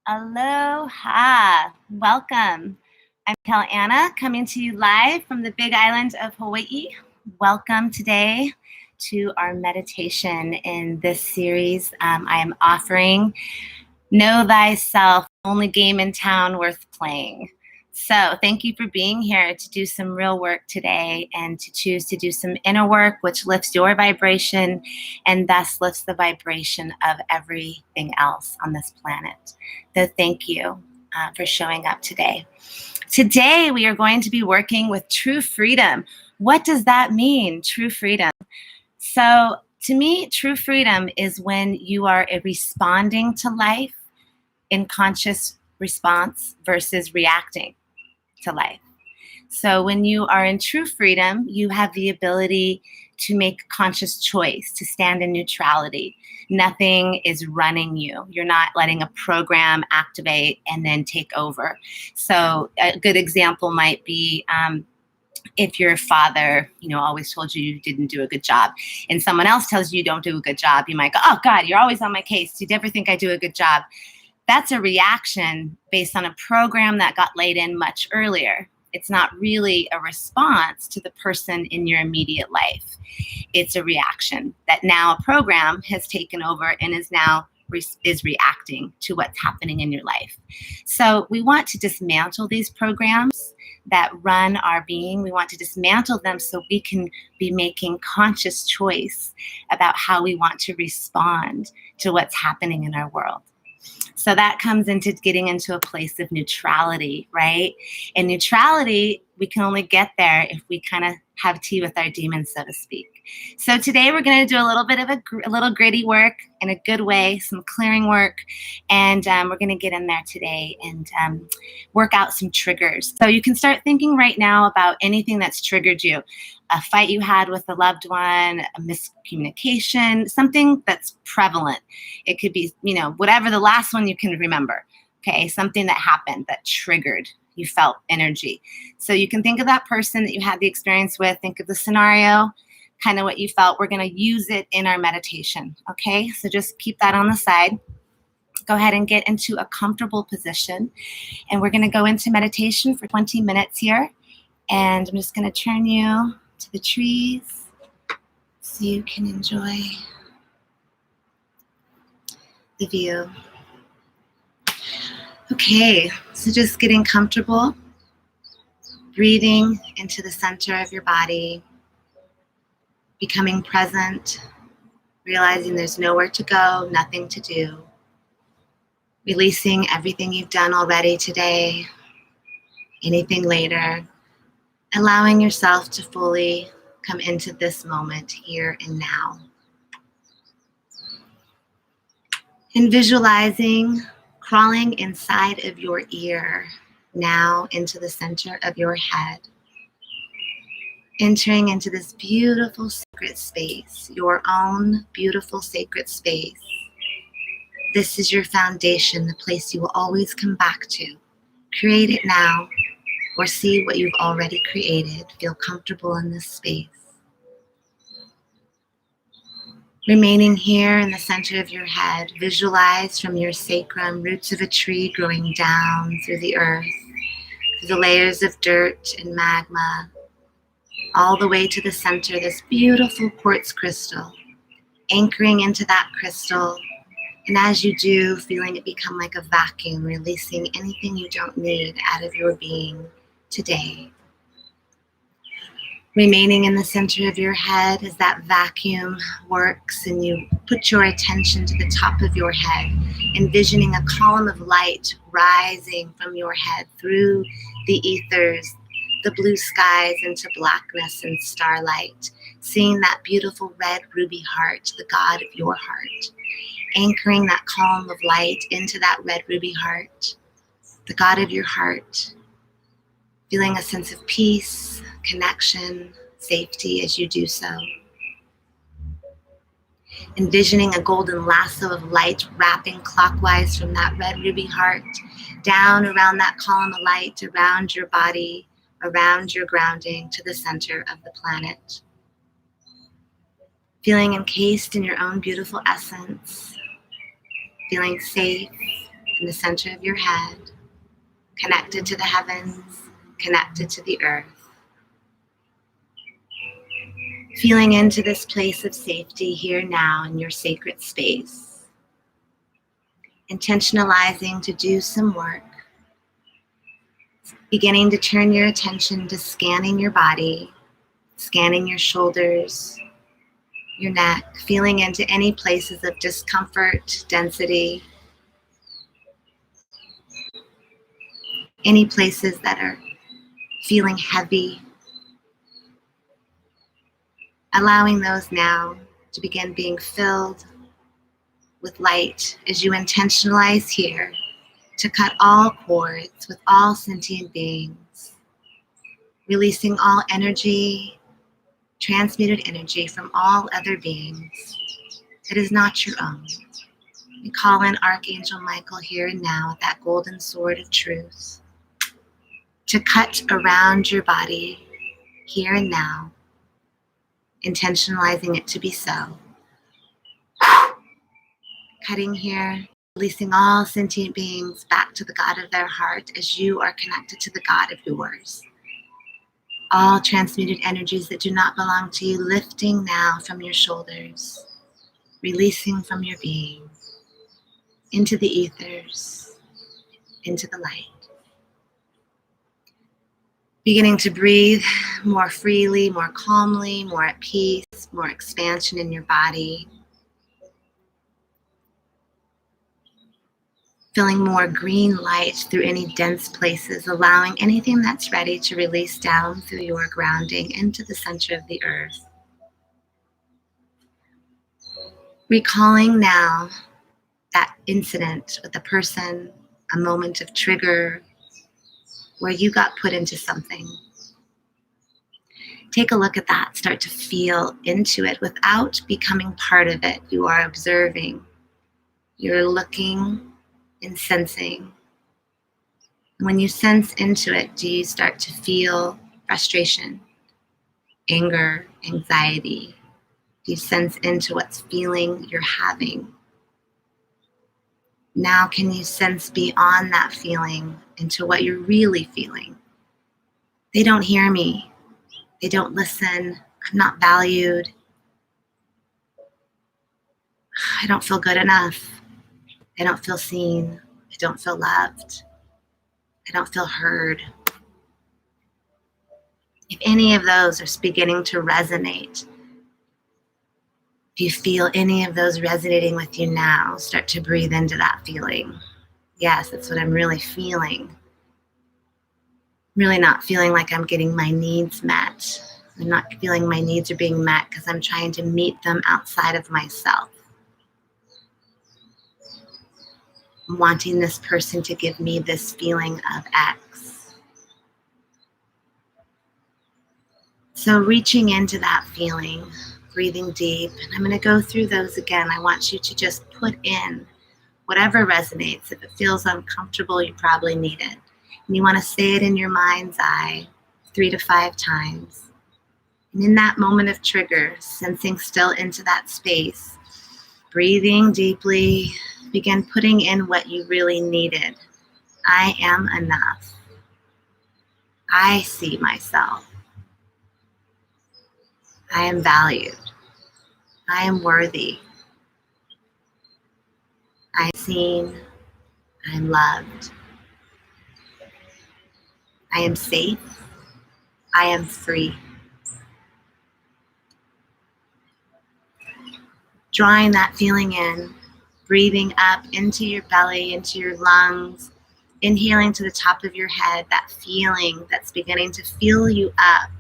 Aloha. Welcome. I'm Anna coming to you live from the Big Island of Hawaii. Welcome today to our meditation in this series. I am offering Know Thyself, only game in town worth playing. So thank you for being here to do some real work today and to choose to do some inner work, which lifts your vibration and thus lifts the vibration of everything else on this planet. So thank you for showing up today. Today, we are going to be working with true freedom. What does that mean, true freedom? So to me, true freedom is when you are responding to life in conscious response versus reacting to life. So when you are in true freedom, you have the ability to make conscious choice, to stand in neutrality. Nothing is running you. You're not letting a program activate and then take over. So a good example might be if your father, always told you didn't do a good job, and someone else tells you don't do a good job, you might go, oh God, you're always on my case. You never think I do a good job. That's a reaction based on a program that got laid in much earlier. It's not really a response to the person in your immediate life. It's a reaction that now a program has taken over and is now is reacting to what's happening in your life. So we want to dismantle these programs that run our being. We want to dismantle them so we can be making conscious choice about how we want to respond to what's happening in our world. So that comes into getting into a place of neutrality, right? And neutrality, we can only get there if we kind of have tea with our demons, so to speak. So today we're going to do a little bit of a little gritty work in a good way, some clearing work, and we're going to get in there today and work out some triggers. So you can start thinking right now about anything that's triggered you. A fight you had with a loved one, a miscommunication, something that's prevalent. It could be, whatever the last one you can remember. Okay, something that happened that triggered, you felt energy. So you can think of that person that you had the experience with, think of the scenario, kind of what you felt. We're going to use it in our meditation. Okay, so just keep that on the side. Go ahead and get into a comfortable position. And we're going to go into meditation for 20 minutes here. And I'm just going to turn you to the trees so you can enjoy the view. Okay, so just getting comfortable, breathing into the center of your body, becoming present, realizing there's nowhere to go, nothing to do, releasing everything you've done already today, anything later, allowing yourself to fully come into this moment here and now. And visualizing crawling inside of your ear, now into the center of your head, entering into this beautiful sacred space, your own beautiful sacred space. This is your foundation, the place you will always come back to. Create it now, or see what you've already created. Feel comfortable in this space. Remaining here in the center of your head, visualize from your sacrum roots of a tree growing down through the earth, through the layers of dirt and magma, all the way to the center, this beautiful quartz crystal, anchoring into that crystal. And as you do, feeling it become like a vacuum, releasing anything you don't need out of your being today. Remaining in the center of your head as that vacuum works and you put your attention to the top of your head, envisioning a column of light rising from your head through the ethers, the blue skies into blackness and starlight, seeing that beautiful red ruby heart, the God of your heart, anchoring that column of light into that red ruby heart, the God of your heart, feeling a sense of peace, connection, safety as you do so. Envisioning a golden lasso of light wrapping clockwise from that red ruby heart, down around that column of light, around your body, around your grounding to the center of the planet. Feeling encased in your own beautiful essence, feeling safe in the center of your head, connected to the heavens, connected to the earth. Feeling into this place of safety here now in your sacred space. Intentionalizing to do some work. Beginning to turn your attention to scanning your body, scanning your shoulders, your neck, feeling into any places of discomfort, density, any places that are feeling heavy. Allowing those now to begin being filled with light as you intentionalize here to cut all cords with all sentient beings, releasing all energy, transmuted energy from all other beings. It is not your own. We call in Archangel Michael here and now with that golden sword of truth to cut around your body here and now, intentionalizing it to be so. Cutting here, releasing all sentient beings back to the God of their heart as you are connected to the God of yours. All transmuted energies that do not belong to you, lifting now from your shoulders, releasing from your being, into the ethers, into the light. Beginning to breathe more freely, more calmly, more at peace, more expansion in your body. Feeling more green light through any dense places, allowing anything that's ready to release down through your grounding into the center of the earth. Recalling now that incident with a person, a moment of trigger where you got put into something. Take a look at that, start to feel into it without becoming part of it. You are observing, you're looking and sensing. When you sense into it, do you start to feel frustration, anger, anxiety? Do you sense into what's feeling you're having? Now can you sense beyond that feeling into what you're really feeling? They don't hear me. They don't listen. I'm not valued. I don't feel good enough. I don't feel seen. I don't feel loved. I don't feel heard. If any of those are beginning to resonate, if you feel any of those resonating with you now, start to breathe into that feeling. Yes, that's what I'm really feeling. Really not feeling like I'm getting my needs met. I'm not feeling my needs are being met because I'm trying to meet them outside of myself. I'm wanting this person to give me this feeling of X. So reaching into that feeling, breathing deep, and I'm going to go through those again. I want you to just put in whatever resonates. If it feels uncomfortable, you probably need it. And you want to say it in your mind's eye 3 to 5 times. And in that moment of trigger, sensing still into that space, breathing deeply, begin putting in what you really needed. I am enough. I see myself. I am valued. I am worthy. I am seen. I am loved. I am safe. I am free. Drawing that feeling in, breathing up into your belly, into your lungs, inhaling to the top of your head, that feeling that's beginning to fill you up.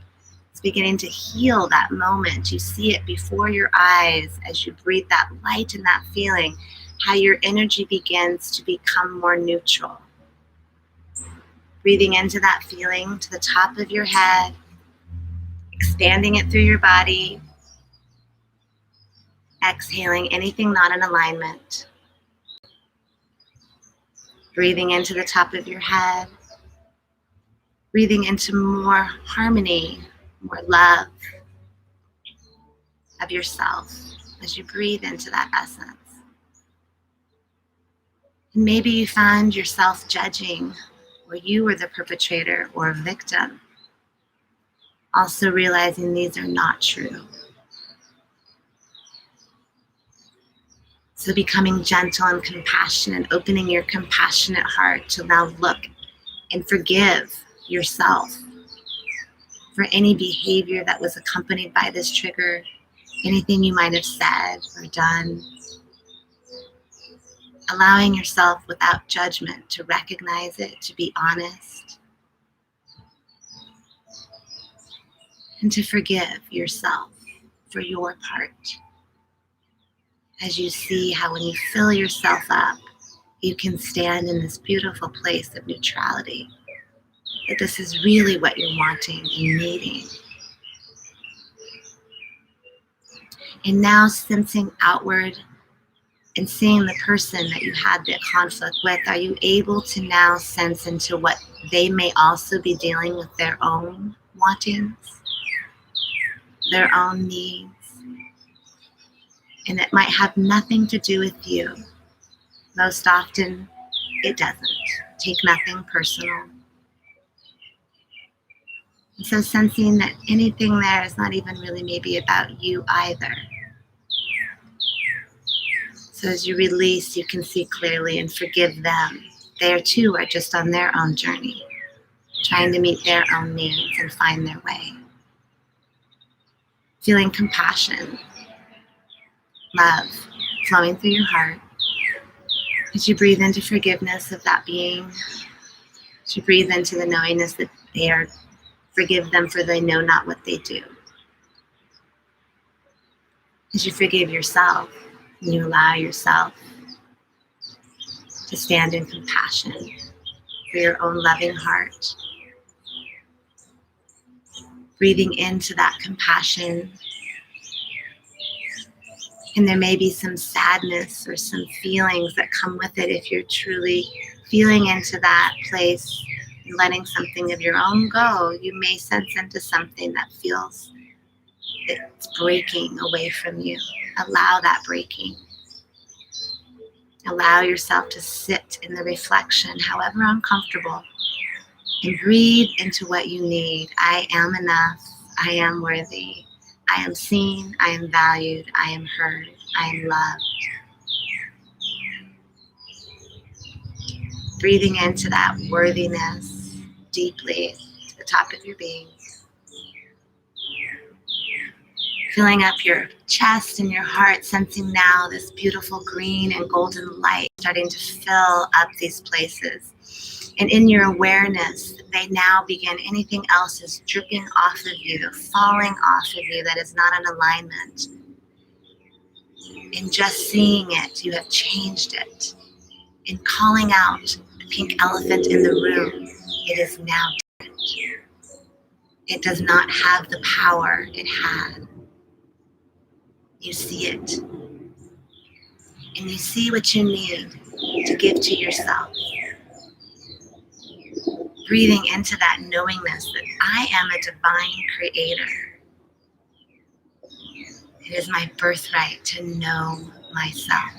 It's beginning to heal that moment. You see it before your eyes as you breathe that light and that feeling, how your energy begins to become more neutral. Breathing into that feeling to the top of your head, expanding it through your body, exhaling anything not in alignment. Breathing into the top of your head, breathing into more harmony, more love of yourself as you breathe into that essence. And maybe you found yourself judging, or you were the perpetrator or victim. Also realizing these are not true. So becoming gentle and compassionate, opening your compassionate heart to now look and forgive yourself for any behavior that was accompanied by this trigger, anything you might have said or done. Allowing yourself without judgment to recognize it, to be honest, and to forgive yourself for your part. As you see how when you fill yourself up, you can stand in this beautiful place of neutrality, that this is really what you're wanting and needing. And now sensing outward and seeing the person that you had the conflict with, are you able to now sense into what they may also be dealing with, their own wantings, their own needs? And it might have nothing to do with you. Most often, it doesn't. Take nothing personal. And so sensing that anything there is not even really maybe about you either. So as you release, you can see clearly and forgive them. They too are just on their own journey, trying to meet their own needs and find their way. Feeling compassion, love flowing through your heart. As you breathe into forgiveness of that being, as you breathe into the knowingness that they are, forgive them for they know not what they do. As you forgive yourself, and you allow yourself to stand in compassion for your own loving heart. Breathing into that compassion. And there may be some sadness or some feelings that come with it if you're truly feeling into that place and letting something of your own go. You may sense into something that feels it's breaking away from you. Allow that breaking. Allow yourself to sit in the reflection, however uncomfortable, and breathe into what you need. I am enough. I am worthy. I am seen. I am valued. I am heard. I am loved. Breathing into that worthiness deeply to the top of your being. Filling up your chest and your heart, sensing now this beautiful green and golden light starting to fill up these places. And in your awareness, they now begin, anything else is dripping off of you, falling off of you that is not in alignment. In just seeing it, you have changed it. In calling out the pink elephant in the room, it is now different. It does not have the power it had. You see it. And you see what you need to give to yourself. Breathing into that knowingness that I am a divine creator. It is my birthright to know myself.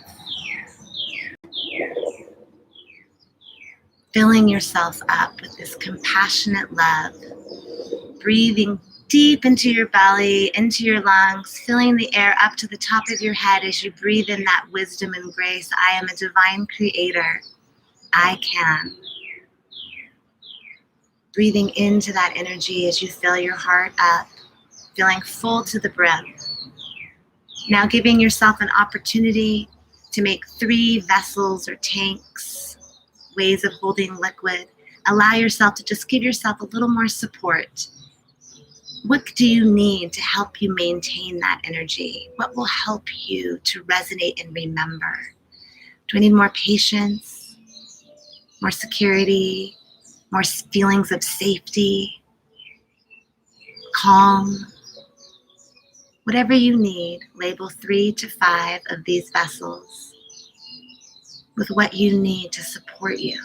Filling yourself up with this compassionate love. Breathing deep into your belly, into your lungs, filling the air up to the top of your head as you breathe in that wisdom and grace. I am a divine creator. I can. Breathing into that energy as you fill your heart up, feeling full to the brim. Now giving yourself an opportunity to make 3 vessels or tanks, ways of holding liquid. Allow yourself to just give yourself a little more support. What do you need to help you maintain that energy? What will help you to resonate and remember? Do I need more patience, more security, more feelings of safety, calm? Whatever you need, label 3 to 5 of these vessels with what you need to support you.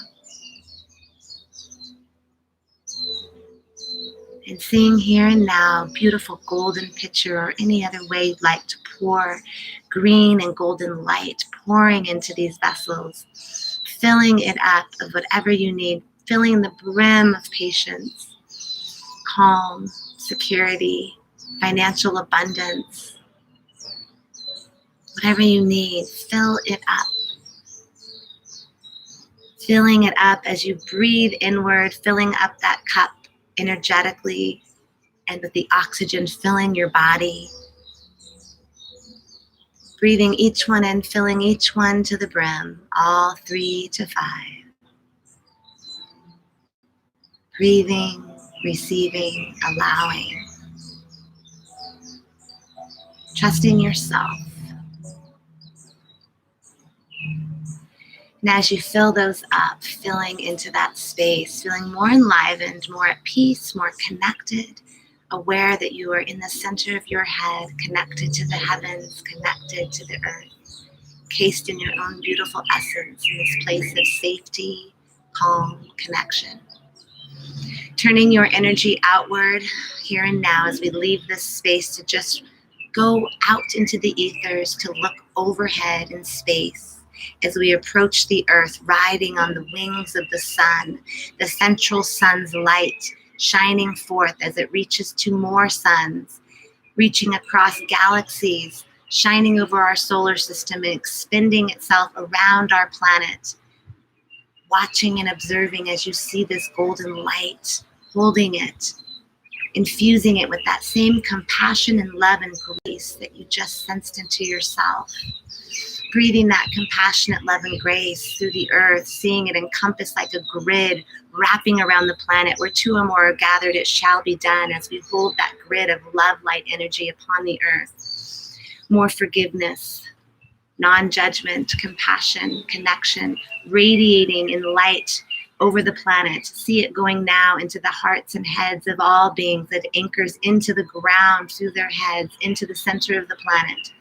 And seeing here and now, beautiful golden pitcher or any other way you'd like to pour green and golden light pouring into these vessels, filling it up of whatever you need, filling the brim of patience, calm, security, financial abundance. Whatever you need, fill it up. Filling it up as you breathe inward, filling up that cup energetically and with the oxygen filling your body. Breathing each one in, filling each one to the brim, all 3 to 5. Breathing, receiving, allowing. Trusting yourself. And as you fill those up, filling into that space, feeling more enlivened, more at peace, more connected, aware that you are in the center of your head, connected to the heavens, connected to the earth, cased in your own beautiful essence in this place of safety, calm, connection. Turning your energy outward here and now as we leave this space to just go out into the ethers, to look overhead in space as we approach the earth, riding on the wings of the sun, the central sun's light shining forth as it reaches to more suns, reaching across galaxies, shining over our solar system and expanding itself around our planet. Watching and observing as you see this golden light, holding it, infusing it with that same compassion and love and grace that you just sensed into yourself. Breathing that compassionate love and grace through the earth, seeing it encompass like a grid wrapping around the planet. Where 2 or more are gathered, it shall be done, as we hold that grid of love, light, energy upon the earth. More forgiveness, non-judgment, compassion, connection, radiating in light over the planet. See it going now into the hearts and heads of all beings, that anchors into the ground through their heads, into the center of the planet.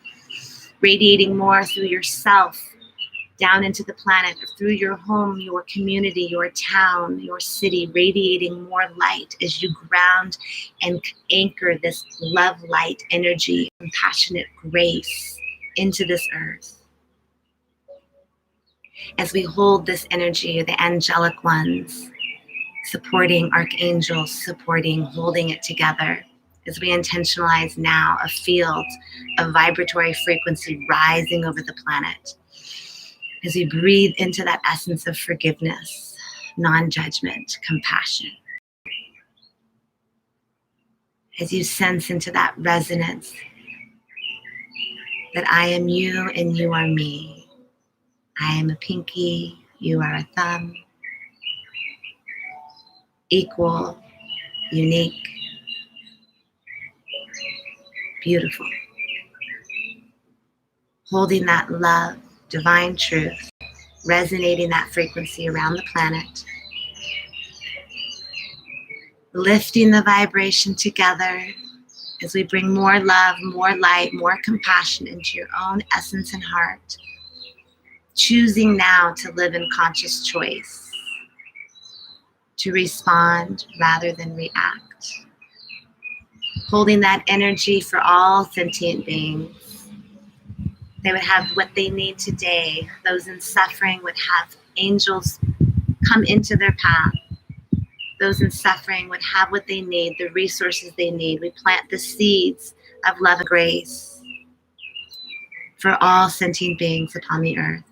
Radiating more through yourself, down into the planet, through your home, your community, your town, your city, radiating more light as you ground and anchor this love, light, energy, compassionate grace into this earth. As we hold this energy, the angelic ones, supporting archangels, supporting, holding it together, as we intentionalize now a field of vibratory frequency rising over the planet. As we breathe into that essence of forgiveness, non-judgment, compassion. As you sense into that resonance that I am you and you are me. I am a pinky, you are a thumb. Equal, unique, beautiful. Holding that love, divine truth, resonating that frequency around the planet. Lifting the vibration together as we bring more love, more light, more compassion into your own essence and heart. Choosing now to live in conscious choice, to respond rather than react. Holding that energy for all sentient beings. They would have what they need today. Those in suffering would have angels come into their path. Those in suffering would have what they need, the resources they need. We plant the seeds of love and grace for all sentient beings upon the earth.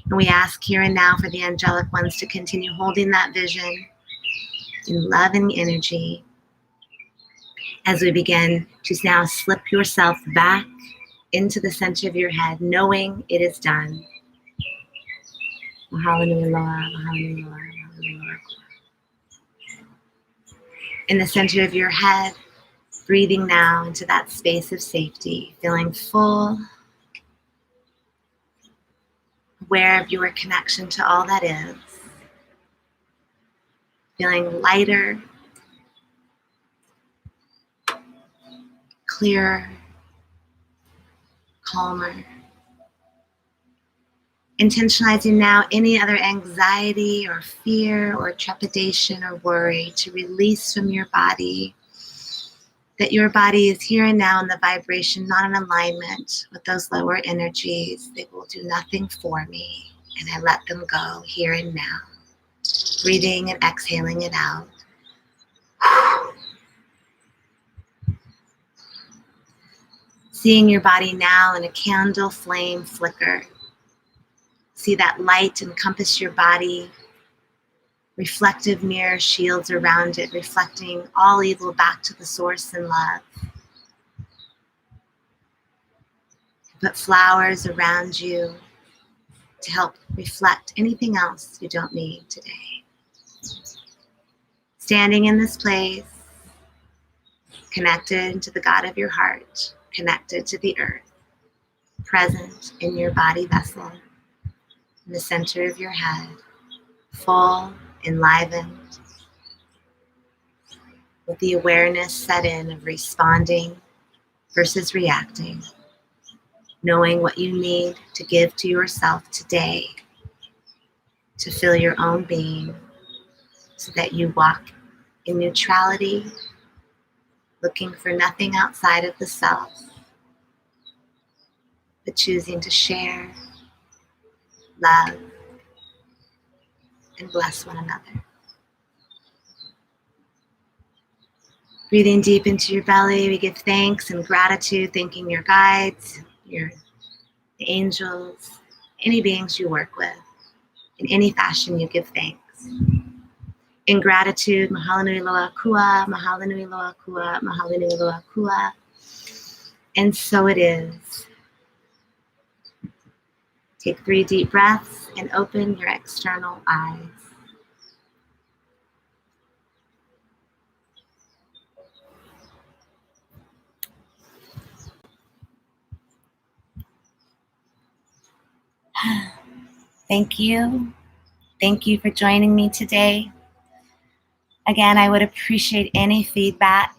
And we ask here and now for the angelic ones to continue holding that vision in love and energy as we begin to now slip yourself back into the center of your head, knowing it is done. In the center of your head, breathing now into that space of safety, feeling full, aware of your connection to all that is, feeling lighter, clearer, calmer. Intentionalizing now any other anxiety or fear or trepidation or worry to release from your body, that your body is here and now in the vibration, not in alignment with those lower energies. They will do nothing for me. and I let them go here and now. Breathing and exhaling it out. Seeing your body now in a candle flame flicker. See that light encompass your body. Reflective mirror shields around it, reflecting all evil back to the source in love. Put flowers around you to help reflect anything else you don't need today. Standing in this place, connected to the God of your heart, connected to the earth, present in your body vessel, in the center of your head, full, enlivened, with the awareness set in of responding versus reacting, knowing what you need to give to yourself today to fill your own being so that you walk in neutrality, looking for nothing outside of the self, but choosing to share, love, and bless one another. Breathing deep into your belly, we give thanks and gratitude, thanking your guides, your angels, any beings you work with. In any fashion you give thanks. In gratitude, mahalo nui loa kua, mahalo nui loa kua, mahalo nui loa kua. And so it is. Take 3 deep breaths and open your external eyes. Thank you. Thank you for joining me today. Again, I would appreciate any feedback.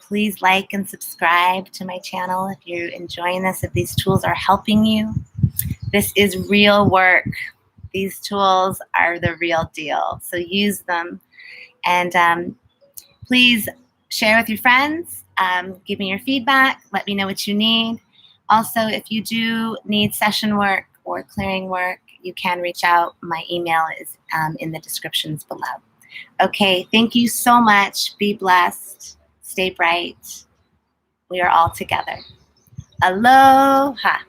Please like and subscribe to my channel if you're enjoying this, if these tools are helping you. This is real work. These tools are the real deal, so use them. And please share with your friends. Give me your feedback. Let me know what you need. Also, if you do need session work or clearing work, you can reach out. My email is in the descriptions below. Okay, thank you so much. Be blessed. Stay bright. We are all together. Aloha.